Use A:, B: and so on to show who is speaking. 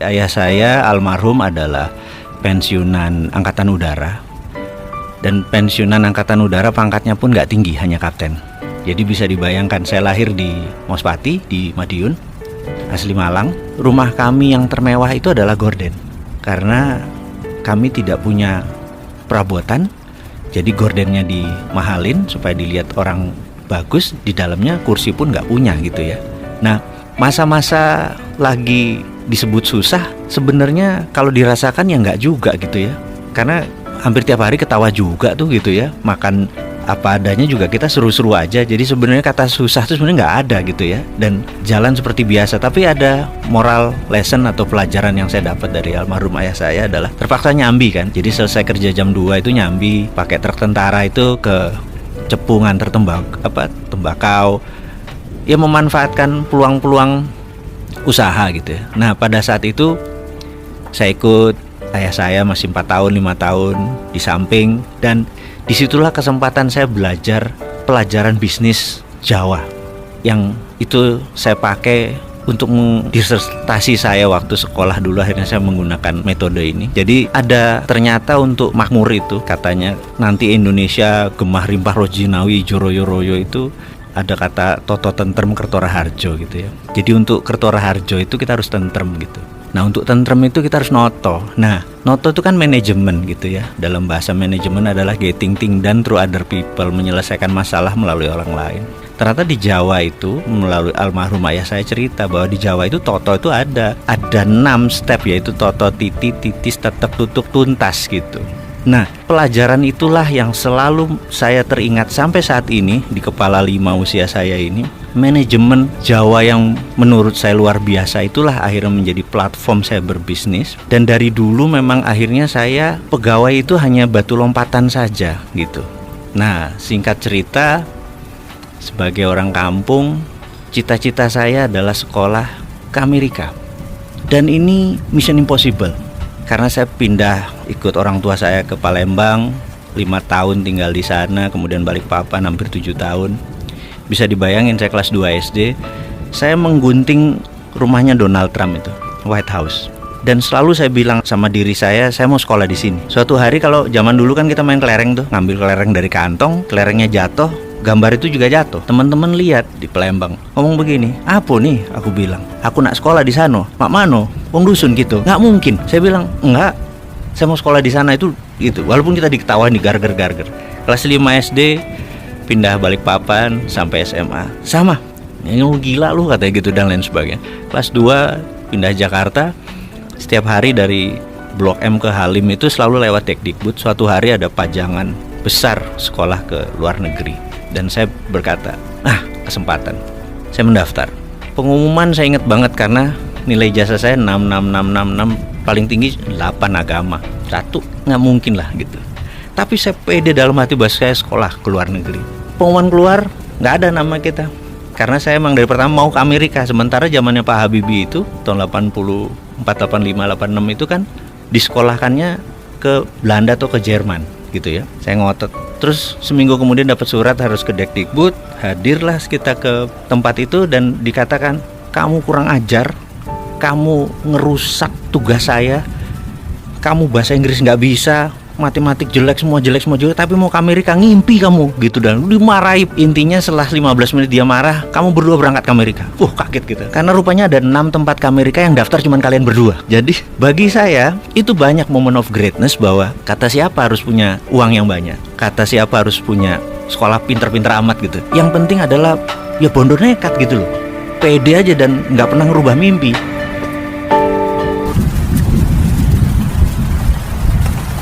A: Ayah saya almarhum adalah pensiunan Angkatan Udara. Dan pensiunan Angkatan Udara pangkatnya pun nggak tinggi, hanya kapten. Jadi bisa dibayangkan, saya lahir di Mospati, di Madiun, asli Malang. Rumah kami yang termewah itu adalah gorden. Karena kami tidak punya perabotan, jadi gordennya dimahalin supaya dilihat orang bagus. Di dalamnya kursi pun nggak punya gitu ya. Nah, masa-masa lagi disebut susah, sebenarnya kalau dirasakan ya nggak juga gitu ya. Karena hampir tiap hari ketawa juga tuh gitu ya. Makan apa adanya juga kita seru-seru aja. Jadi sebenarnya kata susah itu sebenarnya nggak ada gitu ya. Dan jalan seperti biasa. Tapi ada moral lesson atau pelajaran yang saya dapat dari almarhum ayah saya adalah terpaksa nyambi kan. Jadi selesai kerja jam 2 itu nyambi pakai truk tentara itu ke Cepu nganter tembakau. Ya memanfaatkan peluang-peluang usaha gitu ya. Nah pada saat itu saya ikut ayah saya masih 4 tahun, 5 tahun di samping. Dan disitulah kesempatan saya belajar pelajaran bisnis Jawa, yang itu saya pakai untuk disertasi saya waktu sekolah dulu. Akhirnya saya menggunakan metode ini. Jadi ada ternyata untuk makmur itu, katanya nanti Indonesia gemah rimpah rojinawi joroyo-royo itu ada kata toto tentrem kertora harjo gitu ya. Jadi untuk kertora harjo itu kita harus tentrem gitu. Nah untuk tentrem itu kita harus noto. Nah noto itu kan manajemen gitu ya. Dalam bahasa manajemen adalah getting things done through other people, menyelesaikan masalah melalui orang lain. Ternyata di Jawa itu, melalui almarhum ayah saya cerita bahwa di Jawa itu toto itu ada 6 step, yaitu toto, titi, titis, tetek, tutuk, tuntas gitu. Nah pelajaran itulah yang selalu saya teringat sampai saat ini di kepala 5 usia saya ini. Manajemen Jawa yang menurut saya luar biasa itulah akhirnya menjadi platform saya berbisnis. Dan dari dulu memang akhirnya saya pegawai itu hanya batu lompatan saja gitu. Nah singkat cerita, sebagai orang kampung, cita-cita saya adalah sekolah ke Amerika. Dan ini mission impossible. Karena saya pindah ikut orang tua saya ke Palembang, 5 tahun tinggal di sana, kemudian Balikpapan hampir 7 tahun. Bisa dibayangin saya kelas 2 SD, saya menggunting rumahnya Donald Trump itu, White House. Dan selalu saya bilang sama diri saya mau sekolah di sini. Suatu hari kalau zaman dulu kan kita main kelereng tuh, ngambil kelereng dari kantong, kelerengnya jatuh, gambar itu juga jatuh. Teman-teman lihat di Palembang, ngomong begini, apa nih? Aku bilang, aku nak sekolah di sana. Mak mano? Wong dusun gitu. Nggak mungkin. Saya bilang, enggak. Saya mau sekolah di sana itu gitu. Walaupun kita diketawain, digarger-garger. Kelas 5 SD pindah Balikpapan sampai SMA. Sama. Ini lu gila lu katanya gitu dan lain sebagainya. Kelas 2 pindah Jakarta. Setiap hari dari Blok M ke Halim itu selalu lewat Dekdikbud. Suatu hari ada pajangan besar sekolah ke luar negeri. Dan saya berkata, kesempatan. Saya mendaftar. Pengumuman saya ingat banget karena nilai ijazah saya 6, paling tinggi 8 agama. 1 nggak mungkin lah gitu. Tapi saya pede dalam hati bahwa saya sekolah ke luar negeri. Pengumuman keluar, nggak ada nama kita. Karena saya emang dari pertama mau ke Amerika. Sementara zamannya Pak Habibie itu tahun 84, 85, 86 itu kan disekolahkannya ke Belanda atau ke Jerman gitu ya. Saya ngotot. Terus seminggu kemudian dapat surat harus ke Dekdikbud. Hadirlah kita ke tempat itu dan dikatakan, kamu kurang ajar, kamu ngerusak tugas saya, kamu bahasa Inggris nggak bisa, matematik jelek semua, tapi mau ke Amerika, ngimpi kamu gitu. Dan dimarahi. Intinya setelah 15 menit dia marah, kamu berdua berangkat ke Amerika. Kaget gitu. Karena rupanya ada 6 tempat ke Amerika yang daftar cuma kalian berdua. Jadi bagi saya itu banyak moment of greatness, bahwa kata siapa harus punya uang yang banyak, kata siapa harus punya sekolah pinter-pinter amat gitu. Yang penting adalah ya bondo nekat gitu loh, pede aja dan nggak pernah ngerubah mimpi.